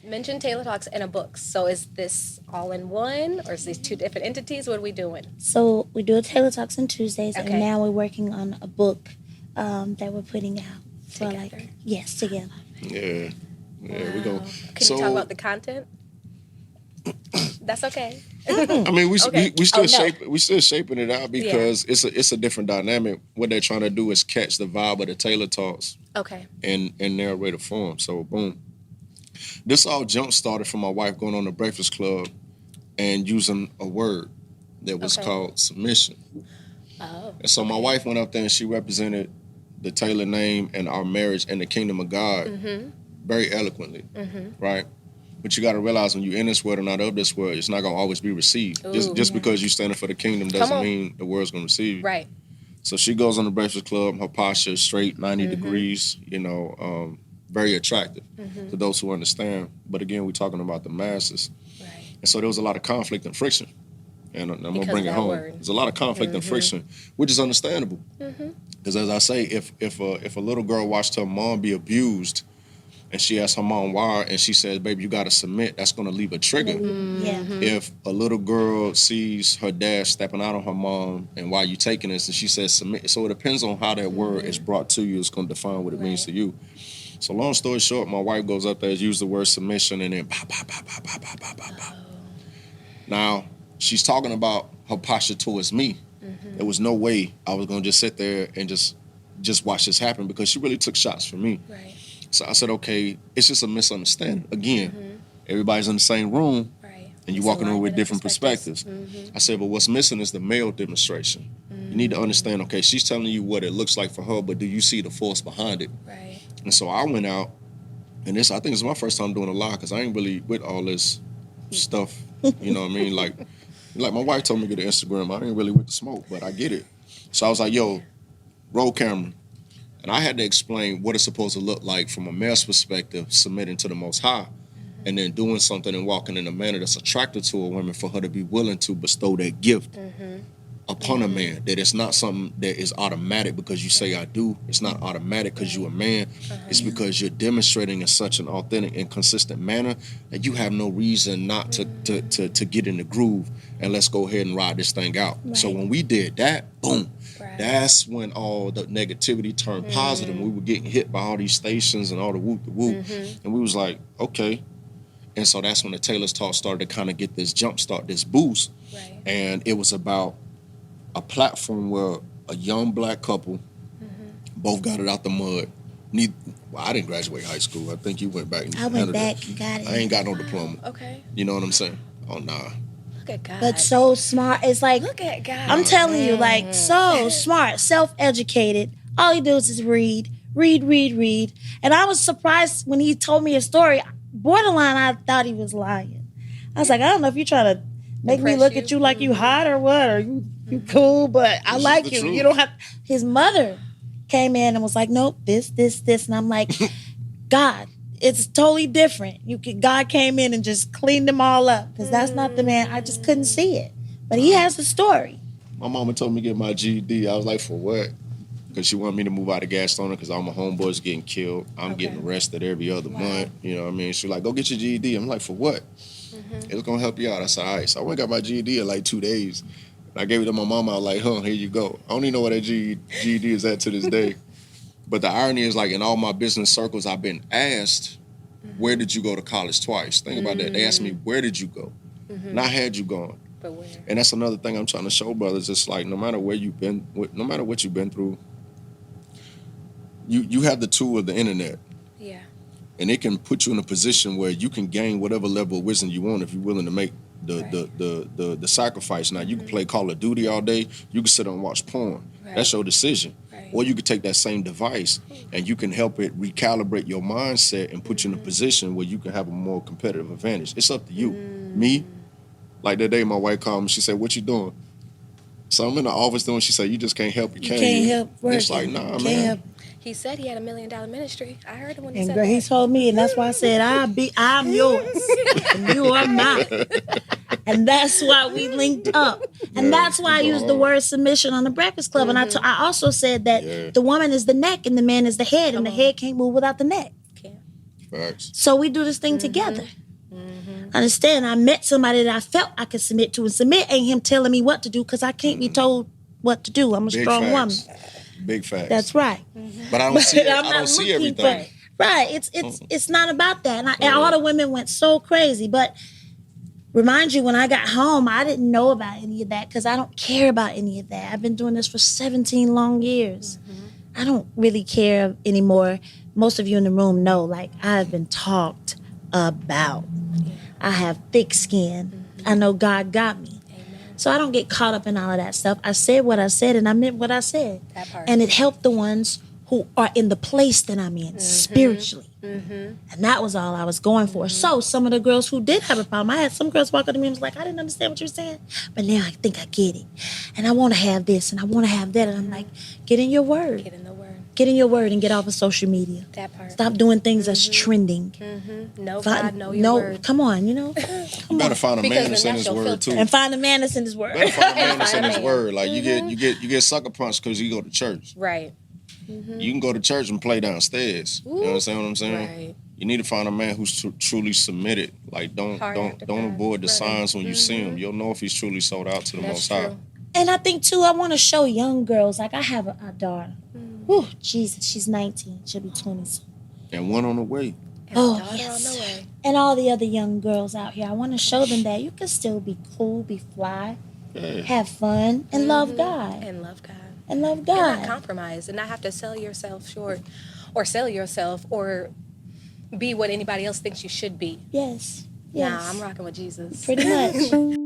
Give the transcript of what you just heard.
mentioned Taylor Talks and a book. So is this all in one, or is these two different entities? What are we doing? So we do a Taylor Talks on Tuesdays, Okay. and now we're working on a book that we're putting out for Together. together. Yeah. Yeah, we go. Can you talk about the content? That's okay. I mean, we still no. we still shaping it out because it's a different dynamic. What they're trying to do is catch the vibe of the Taylor Talks. Okay. In narrative form. So boom. This all jump started from my wife going on the Breakfast Club and using a word that was called submission. Oh. And so my wife went up there and she represented the Taylor name and our marriage and the kingdom of God very eloquently, right? But you got to realize when you're in this world or not of this world, it's not going to always be received. Just because you're standing for the kingdom doesn't mean the world's going to receive you. Right. So she goes on the Breakfast Club, her posture is straight, 90 degrees, very attractive to those who understand. But again, we're talking about the masses. Right. And so there was a lot of conflict and friction. And I'm going to bring it home. Word. There's a lot of conflict and friction, which is understandable. Because as I say, if a little girl watched her mom be abused and she asked her mom why, and she says, baby, you got to submit, that's going to leave a trigger. Yeah. If a little girl sees her dad stepping out on her mom and why you taking this, and she says submit. So it depends on how that word is brought to you. It's going to define what it means to you. So long story short, my wife goes up there, use the word submission, and then bah, bah, bah, bah, bah, bah, bah, bah, bah. Now, she's talking about her posture towards me. There was no way I was going to just sit there and just watch this happen because she really took shots for me. Right. So I said, okay, it's just a misunderstanding. Again, everybody's in the same room, and you're walking around with different perspectives. I said, but what's missing is the male demonstration. You need to understand, okay, she's telling you what it looks like for her, but do you see the force behind it? Right. And so I went out, and I think it's my first time doing a live because I ain't really with all this stuff. You know what I mean? Like my wife told me to get an Instagram. I ain't really with the smoke, but I get it. So I was like, yo, roll camera. And I had to explain what it's supposed to look like from a male's perspective, submitting to the Most High, and then doing something and walking in a manner that's attractive to a woman for her to be willing to bestow that gift upon a man. That it's not something that is automatic because you say I do. It's not automatic because you're a man. It's because you're demonstrating in such an authentic and consistent manner that you have no reason not to get in the groove and let's go ahead and ride this thing out. Right. So when we did that, boom. Right. That's when all the negativity turned positive. We were getting hit by all these stations and all the whoop. And we was like, okay. And so that's when the Taylor's Talk started to kind of get this jump start, this boost. Right. And it was about a platform where a young black couple both got it out the mud. I didn't graduate high school. I think you went back and I went back and got it. I ain't got no diploma. Okay. You know what I'm saying? Oh, nah. Look at God. But so smart. It's like, Look at God. I'm telling you, like, so smart, self-educated. All he does is read. And I was surprised when he told me a story. Borderline, I thought he was lying. I was like, I don't know if you're trying to make me look at you like you hot or what, or you cool, but I like you. truth. You don't have. His mother came in and was like, nope, this. And I'm like, God, it's totally different. God came in and just cleaned them all up because that's not the man. I just couldn't see it. But he has a story. My mama told me to get my GED. I was like, for what? Because she wanted me to move out of Gastonia because all my homeboys getting killed. I'm getting arrested every other month. You know what I mean? She was like, go get your GED. I'm like, for what? It's going to help you out. I said, all right. So I went and got my GED in like 2 days. And I gave it to my mama. I was like, here you go. I don't even know where that GED is at to this day. But the irony is, like, in all my business circles, I've been asked, where did you go to college twice? Think about that. They asked me, where did you go? Not had you gone. But where? And that's another thing I'm trying to show brothers. It's like, no matter where you've been, no matter what you've been through, you have the tool of the internet. Yeah. And it can put you in a position where you can gain whatever level of wisdom you want if you're willing to make the sacrifice. Now, you can play Call of Duty all day. You can sit and watch porn. Right. That's your decision. Right. Or you could take that same device and you can help it recalibrate your mindset and put you in a position where you can have a more competitive advantage. It's up to you. Me, like that day my wife called me. She said, what you doing? So I'm in the office doing, she said, you just can't help. You can't help working. It's like, nah, Can't man. help. He said he had $1 million ministry. I heard him when he And said girl, that. he told me, and that's why I said, I'm yours, and you are mine. And that's why we linked up. And that's why I used the word submission on the Breakfast Club. And I also said that the woman is the neck and the man is the head, and the head can't move without the neck. Can't. Facts. So we do this thing together. Understand? I met somebody that I felt I could submit to, and submit ain't him telling me what to do because I can't be told what to do. I'm a Big strong facts. woman. Big facts. That's right. But I don't see. I'm I not don't see looking everything. for- Right. It's not about that. And all the women went so crazy. But remind you, when I got home, I didn't know about any of that because I don't care about any of that. I've been doing this for 17 long years. I don't really care anymore. Most of you in the room know, like, I've been talked about. I have thick skin. I know God got me. So I don't get caught up in all of that stuff. I said what I said, and I meant what I said. That part. And it helped the ones who are in the place that I'm in spiritually. And that was all I was going for. So some of the girls who did have a problem, I had some girls walk up to me and was like, I didn't understand what you were saying, but now I think I get it. And I want to have this and I want to have that. And I'm like, get in your word. Get in the word. Get in your word and get off of social media. That part. Stop doing things that's trending. Know God, know your word. Come on, you know. You better find a Because man then that's in that's his your word filter. too. And find a man that's in his word. Better find a man that's in Find a his man. word. Like you get sucker punched because you go to church. Right. You can go to church and play downstairs. You understand what I'm saying? Right. You need to find a man who's truly submitted. Like don't Heart after don't God. avoid the Right. signs when you see him. You'll know if he's truly sold out to the That's Most High. true. And I think too, I want to show young girls. Like I have a daughter. Whew, Jesus, she's 19. She'll be 20 soon. And one on the way. And Oh, daughter yes. on the way. And all the other young girls out here, I want to show them that you can still be cool, be fly, Yeah. have fun, and love God. And love God. And love And not God. compromise and not have to sell yourself short or sell yourself or be what anybody else thinks you should be. Yes. Nah, Yes. I'm rocking with Jesus. Pretty much.